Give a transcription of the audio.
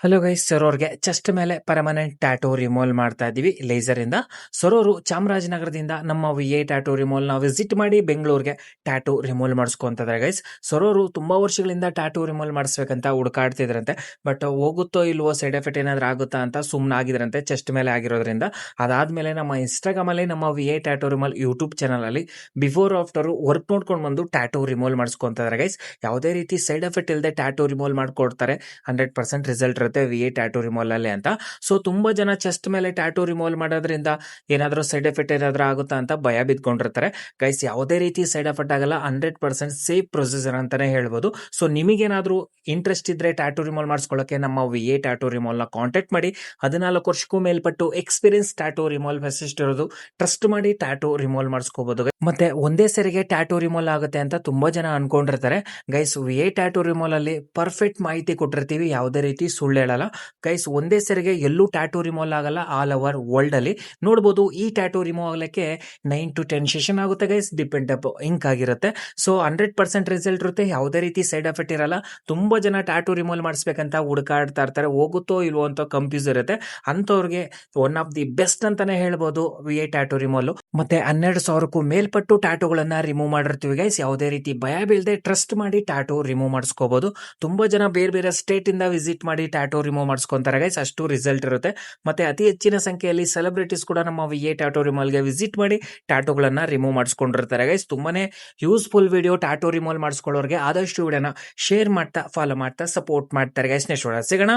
Hello guys, ಸರೋರ್ಗೆ chest ಮೇಲೆ permanent tattoo remove ಮಾಡ್ತಾ ಇದ್ದೀವಿ ಲೇಸರ್ ಇಂದ. ಸರೋರು ಚಾಮರಾಜನಗರದಿಂದ ನಮ್ಮ ವಿ ಟ್ಯಾಟೂ ರಿಮೂವ್ ನ ವಿಸಿಟ್ ಮಾಡಿ ಬೆಂಗಳೂರಿಗೆ ಟ್ಯಾಟೂ ರಿಮೂವ್ ಮಾಡಿಸ್ಕೊಂತಿದ್ದಾರೆ ಗೈಸ್. ಸರೋರು ತುಂಬಾ ವರ್ಷಗಳಿಂದ ಟ್ಯಾಟೂ ರಿಮೂವ್ ಮಾಡಿಸ್ಬೇಕಂತ ಹುಡುಕಾಡ್ತಿದ್ರಂತೆ. ಬಟ್ ಹೋಗುತ್ತೋ ಇಲ್ವೋ, ಸೈಡ್ ಎಫೆಕ್ಟ್ ಏನಾದ್ರು ಆಗುತ್ತಾ ಅಂತ ಸುಮ್ಮನೆ ಆಗಿದ್ರಂತೆ ಚೆಸ್ಟ್ ಮೇಲೆ ಆಗಿರೋದ್ರಿಂದ. ಅದಾದ್ಮೇಲೆ ನಮ್ಮ ಇನ್ಸ್ಟಾಗ್ರಾಮ್ ಅಲ್ಲಿ ನಮ್ಮ V tattoo remove YouTube channel ಅಲ್ಲಿ ಬಿಫೋರ್ ಆಫ್ಟರ್ ವರ್ಕ್ ನೋಡ್ಕೊಂಡು ಬಂದು ಟ್ಯಾಟೂ ರಿಮೂವ್ ಮಾಡಿಸ್ಕೊಂತಿದ್ದಾರೆ ಗೈಸ್. ಯಾವುದೇ ರೀತಿ ಸೈಡ್ ಎಫೆಕ್ಟ್ ಇಲ್ಲದೆ ಟ್ಯಾಟೂ ರಿಮೂವ್ ಮಾಡ್ಕೊಡ್ತಾರೆ. 100% ರಿಸಲ್ಟ್ ಇರುತ್ತೆ ವಿ ಟ್ಯಾಟೂ ರಿಮೂವ್ ಅಲ್ಲಿ ಅಂತ. ಸೊ ತುಂಬಾ ಜನ ಚೆಸ್ಟ್ ಮೇಲೆ ಟ್ಯಾಟೂ ರಿಮೂವ್ ಮಾಡೋದ್ರಿಂದ ಏನಾದರೂ ಸೈಡ್ ಎಫೆಕ್ಟ್ ಏನಾದರೂ ಆಗುತ್ತಾ ಅಂತ ಭಯ ಬಿದ್ಕೊಂಡಿರ್ತಾರೆ ಗೈಸ್. ಯಾವುದೇ ರೀತಿ ಸೈಡ್ ಎಫೆಕ್ಟ್ ಆಗಲ್ಲ, 100% ಸೇಫ್ ಪ್ರೊಸೀಜರ್ ಅಂತಾನೆ ಹೇಳ್ಬೋದು. ಸೊ ನಿಮಗೇನಾದ್ರೂ ಇಂಟ್ರೆಸ್ಟ್ ಇದ್ರೆ ಟ್ಯಾಟೂ ರಿಮೂವ್ ಮಾಡಿಸ್ಕೊಳ್ಳೋಕೆ ನಮ್ಮ ವಿ ಟ್ಯಾಟೂ ರಿಮೂವ್ ನ ಕಾಂಟ್ಯಾಕ್ಟ್ ಮಾಡಿ. 14 ವರ್ಷಕ್ಕೂ ಮೇಲ್ಪಟ್ಟು ಎಕ್ಸ್ಪೀರಿಯನ್ಸ್ ಟ್ಯಾಟೂ ರಿಮೂವ್ ಫೆಸಿಸ್ಟ್ ಇರೋದು, ಟ್ರಸ್ಟ್ ಮಾಡಿ ಟ್ಯಾಟೂ ರಿಮೂವ್ ಮಾಡಿಸ್ಕೋಬಹುದು. ಮತ್ತೆ ಒಂದೇ ಸರಿಗೆ ಟ್ಯಾಟೂ ರಿಮೂವ್ ಆಗುತ್ತೆ ಅಂತ ತುಂಬಾ ಜನ ಅನ್ಕೊಂಡಿರ್ತಾರೆ ಗೈಸ್. ವಿ ಟ್ಯಾಟೂ ರಿಮೂವ್ ಅಲ್ಲಿ ಪರ್ಫೆಕ್ಟ್ ಮಾಹಿತಿ ಕೊಟ್ಟಿರ್ತೀವಿ, ಯಾವುದೇ ರೀತಿ ಸುಳ್ಳು ಹೇಳಲ್ಲ ಗೈಸ್. ಒಂದೇ ಸರಿಗೆ ಎಲ್ಲೂ ಟ್ಯಾಟೂ ರಿಮೂವ್ ಆಗಲ್ಲ. ಆಲ್ ಓವರ್ ವರ್ಲ್ಡ್ ಅಲ್ಲಿ ನೋಡಬಹುದು. ಈ ಟ್ಯಾಟೂ ರಿಮೂವ್ ಆಗಲಿಕ್ಕೆ 9 to 10 ಸೆಷನ್ ಆಗುತ್ತೆ ಗೈಸ್, ಡಿಪೆಂಡ್ ಅಪ್ ಇಂಕ್ ಆಗಿರುತ್ತೆ. ಸೊ 100% ರಿಸಲ್ಟ್ ಇರುತ್ತೆ, ಯಾವುದೇ ರೀತಿ ಸೈಡ್ ಎಫೆಕ್ಟ್ ಇರಲ್ಲ. ತುಂಬಾ ಜನ ಟ್ಯಾಟೂ ರಿಮೂವ್ ಮಾಡಿಸ್ಬೇಕಂತ ಹುಡುಕಾಡ್ತಾ ಇರ್ತಾರೆ, ಹೋಗುತ್ತೋ ಇಲ್ವೋ ಅಂತ ಕನ್ಫ್ಯೂಸ್ ಇರುತ್ತೆ. ಅಂತವ್ರಿಗೆ ಒನ್ ಆಫ್ ದಿ ಬೆಸ್ಟ್ ಅಂತಾನೆ ಹೇಳ್ಬೋದು ವಿ ಟ್ಯಾಟೂ ರಿಮೂವ್. ಮತ್ತೆ 12,000ಕ್ಕೂ ಮೇಲ್ಪಟ್ಟು ಟ್ಯಾಟೂಗಳನ್ನ ರಿಮೂವ್ ಮಾಡಿರ್ತೀವಿ ಗೈಸ್. ಯಾವುದೇ ರೀತಿ ಭಯ ಬೀಳದೆ ಟ್ರಸ್ಟ್ ಮಾಡಿ ಟ್ಯಾಟೂ ರಿಮೂವ್ ಮಾಡಿಸ್ಕೋಬಹುದು. ತುಂಬಾ ಜನ ಬೇರೆ ಬೇರೆ ಸ್ಟೇಟ್ ಇಂದ ವಿಸಿಟ್ ಮಾಡಿ ಟ್ಯಾಟೂ ರಿಮೂವ್ ಮಾಡಿಸ್ಕೊಂತಾರೆ ಗೈಸ್, ಅಷ್ಟು ರಿಸಲ್ಟ್ ಇರುತ್ತೆ. ಮತ್ತೆ ಅತಿ ಹೆಚ್ಚಿನ ಸಂಖ್ಯೆಯಲ್ಲಿ ಸೆಲೆಬ್ರಿಟೀಸ್ ಕೂಡ ನಮ್ಮ ವಿ ಟ್ಯಾಟೂ ರಿಮೂವ್ ಗೆ ವಿಸಿಟ್ ಮಾಡಿ ಟ್ಯಾಟೂಗಳನ್ನ ರಿಮೂವ್ ಮಾಡಿಸ್ಕೊಂಡಿರ್ತಾರೆ ಗೈಸ್. ತುಂಬಾನೇ ಯೂಸ್ಫುಲ್ ವಿಡಿಯೋ ಟ್ಯಾಟೂ ರಿಮೂವ್ ಮಾಡಿಸ್ಕೊಳ್ಳೋರಿಗೆ. ಆದಷ್ಟು ವಿಡಿಯೋನ ಶೇರ್ ಮಾಡ್ತಾ, ಫಾಲೋ ಮಾಡ್ತಾ, ಸಪೋರ್ಟ್ ಮಾಡ್ತಾರೆ ಗೈಸ್. ನೆಕ್ಸ್ಟ್ ಸಿಗೋಣ.